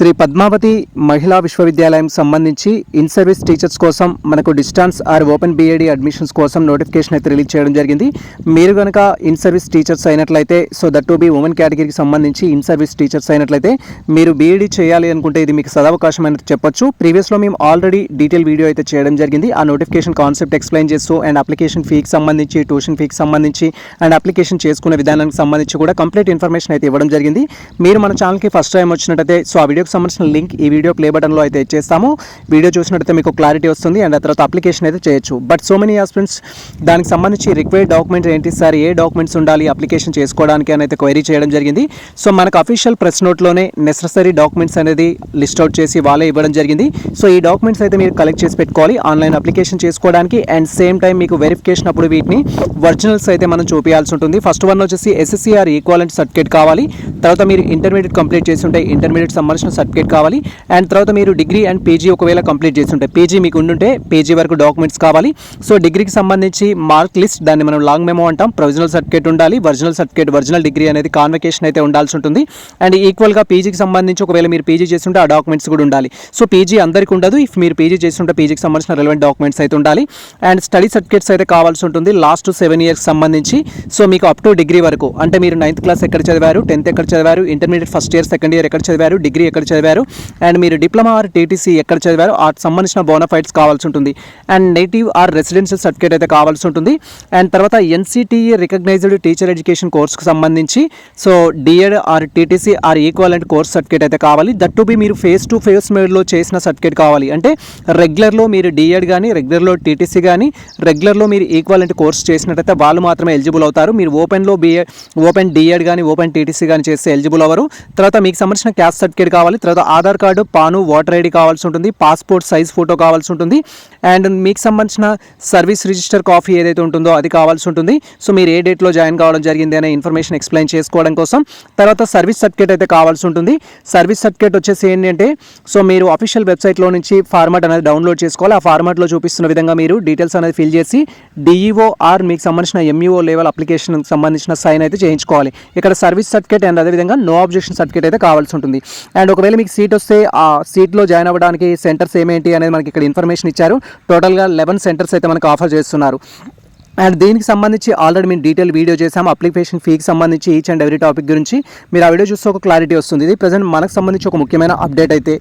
శ్రీ పద్మావతి మహిళా విశ్వవిద్యాలయం సంబంధించి ఇన్ సర్వీస్ టీచర్స్ కోసం మనకు డిస్టెన్స్ ఆర్ ఓపెన్ బీఏడీ అడ్మిషన్స్ కోసం నోటిఫికేషన్ అయితే రిలీజ్ చేయడం జరిగింది. మీరు కనుక ఇన్ సర్వీస్ టీచర్స్ అయినట్లయితే, so that to B women కేటగిరీకి సంబంధించి ఇన్ సర్వీస్ టీచర్స్ అయినట్లయితే మీరు బీఏడీ చేయాలి అనుకుంటే ఇది మీకు సదవకాశం అని చెప్పొచ్చు. ప్రీవియస్లో మేము ఆల్రెడీ డీటెయిల్ వీడియో అయితే చేయడం జరిగింది. ఆ నోటిఫికేషన్ కాన్సెప్ట్ ఎక్స్ప్లెయిన్ చేస్తూ అండ్ అప్లికేషన్ ఫీకి సంబంధించి, ట్యూషన్ ఫీకి సంబంధించి అండ్ అప్లికేషన్ చేసుకునే విధానానికి సంబంధించి కూడా కంప్లీట్ ఇన్ఫర్మేషన్ అయితే ఇవ్వడం జరిగింది. మీరు మన ఛానల్కి ఫస్ట్ టైం వచ్చినట్టయితే సో ఆ వీడియోకి సంబంధించిన లింక్ ఈ వీడియో ప్లే బటన్లో అయితే ఇచ్చేస్తాము. వీడియో చూసినట్టయితే మీకు క్లారిటీ వస్తుంది అండ్ ఆ తర్వాత అప్లికేషన్ అయితే చేయొచ్చు. బట్ సో మెనీ ఆస్పిరెంట్స్ దానికి సంబంధించి రిక్వైర్డ్ డాక్యుమెంట్ ఏంటి సార్, ఏ డాక్యుమెంట్స్ ఉండాలి అప్లికేషన్ చేసుకోవడానికి అని అయితే క్వైరీ చేయడం జరిగింది. సో మనకు అఫీషియల్ ప్రెస్ నోట్లోనే నెసెసరీ డాక్యుమెంట్స్ అనేది లిస్ట్ అవుట్ చేసి వాళ్ళే ఇవ్వడం జరిగింది. సో ఈ డాక్యుమెంట్స్ అయితే మీరు కలెక్ట్ చేసి పెట్టుకోవాలి ఆన్లైన్ అప్లికేషన్ చేసుకోవడానికి. అండ్ సేమ్ టైం మీకు వెరిఫికేషన్ అప్పుడు వీటిని ఒరిజినల్స్ అయితే మనం చూపించాల్సి ఉంటుంది. ఫస్ట్ వన్ వచ్చేసి SSCR ఈక్వాలెంట్ సర్టిఫికేట్ కావాలి. తర్వాత మీరు ఇంటర్మీడియట్ కంప్లీట్ చేసి ఉంటే ఇంటర్మీడియట్ సంబంధించిన సర్టిఫికేట్ కావాలి. అండ్ తర్వాత మీరు డిగ్రీ అండ్ పీజీ ఒకవేళ కంప్లీట్ చేసి ఉంటే, పీజీ మీకు ఉండుంటే పీజీ వరకు డాక్యుమెంట్స్ కావాలి. సో డిగ్రీకి సంబంధించి మార్క్ లిస్ట్, దాన్ని మనం లాంగ్ మెమో అంటాం, ప్రొవిజనల్ సర్టిఫికేట్ ఉండాలి, ఒరిజినల్ సర్టిఫికేట్, ఒరిజినల్ డిగ్రీ అనేది కాన్వకేషన్ అయితే ఉండాల్సి ఉంటుంది. అండ్ ఈక్వల్గా పీజీకి సంబంధించి ఒకవేళ మీరు పీజీ చేస్తుంటే ఆ డాక్యుమెంట్స్ కూడా ఉండాలి. సో పీజీ అందరికీ ఉండదు. ఇఫ్ మీరు పీజీ చేస్తుంటే పీజీకి సంబంధించిన రెలవెంట్ డాక్యుమెంట్స్ అయితే ఉండాలి. అండ్ స్టడీ సర్టిఫికేట్స్ అయితే కావాల్సి ఉంటుంది లాస్ట్ 7 years సంబంధించి. సో మీకు అప్ టు డిగ్రీ వరకు, అంటే మీరు 9th క్లాస్ ఎక్కడ చదివారు, 10th ఎక్కడ చదివారు, intermediate first year second year ఎక్కడ చదివారు, డిగ్రీ ఎక్కడ చదివారు, అండ్ మీరు డిప్లొమా ఆర్ టీటీసీ ఎక్కడ చదివారు ఆ సంబంధించిన బోనాఫైడ్స్ కావాల్సి ఉంటుంది. And native or residential certificate అయితే కావాల్సి ఉంటుంది. అండ్ తర్వాత NCTE రికగ్నైజ్డ్ టీచర్ ఎడ్యుకేషన్ కోర్స్కి సంబంధించి so DEd or TTC or equivalent course certificate అయితే కావాలి. దట్ టు బి మీరు ఫేస్ టు ఫేస్ మేడ్లో చేసిన సర్టిఫికేట్ కావాలి. అంటే రెగ్యులర్లో మీరు డిఎడ్ కానీ, రెగ్యులర్లో టీటీసీ కానీ, రెగ్యులర్లో మీరు ఈక్వాలెంట్ కోర్స్ చేసినట్టయితే వాళ్ళు మాత్రమే ఎలిజిబుల్ అవుతారు. మీరు ఓపెన్లో ఓపెన్ డిఎడ్ కానీ, ఓపెన్ టీటీసీ కానీ చేస్తే ఎలిజిబుల్ అవ్వరు. తర్వాత మీకు సంబంధించిన క్యాస్ట్ సర్టిఫికేట్ కావాలి. తర్వాత ఆధార్ కార్డు, పాను, ఓటర్ ఐడి కావాల్సి ఉంటుంది, పాస్పోర్ట్ సైజ్ ఫోటో కావాల్సి ఉంటుంది. అండ్ మీకు సంబంధించిన సర్వీస్ రిజిస్టర్ కాపీ ఏదైతే ఉంటుందో అది కావాల్సి ఉంటుంది. సో మీరు ఏ డేట్లో జాయిన్ కావడం జరిగింది అనే ఇన్ఫర్మేషన్ ఎక్స్ప్లెయిన్ చేసుకోవడం కోసం. తర్వాత సర్వీస్ సర్టిఫికేట్ అయితే కావాల్సి ఉంటుంది. సర్వీస్ సర్టిఫికేట్ వచ్చేసి ఏంటంటే సో మీరు అఫీషియల్ వెబ్సైట్లో నుంచి ఫార్మాట్ అనేది డౌన్లోడ్ చేసుకోవాలి. ఆ ఫార్మాట్లో చూపిస్తున్న విధంగా మీరు డీటెయిల్స్ అనేది ఫిల్ చేసి DEO ఆర్ మీకు సంబంధించిన MEO లెవెల్ అప్లికేషన్ సంబంధించిన సైన్ అయితే చేయించుకోవాలి. ఇక్కడ సర్వీస్ సర్టిఫికేట్ అండ్ అదేవిధంగా నో అబ్జెక్షన్ సర్టిఫికేట్ అయితే కావాల్సి ఉంటుంది. అండ్ ఒకవేళ మీకు సీట్ వస్తే ఆ సీట్లో జాయిన్ అవ్వడానికి సెంటర్స్ ఏమేంటి అనేది మనకి ఇక్కడ ఇన్ఫర్మేషన్ ఇచ్చారు. టోటల్గా 11 సెంటర్స్ అయితే మనకు ఆఫర్ చేస్తున్నారు. అండ్ దీనికి సంబంధించి ఆల్రెడీ మేము డీటెయిల్ వీడియో చేసాము అప్లికేషన్ ఫీకి సంబంధించి ఈచ్ అండ్ ఎవ్రీ టాపిక్ గురించి. మీరు ఆ వీడియో చూస్తే ఒక క్లారిటీ వస్తుంది. ఇది ప్రజెంట్ మనకు సంబంధించి ఒక ముఖ్యమైన అప్డేట్ అయితే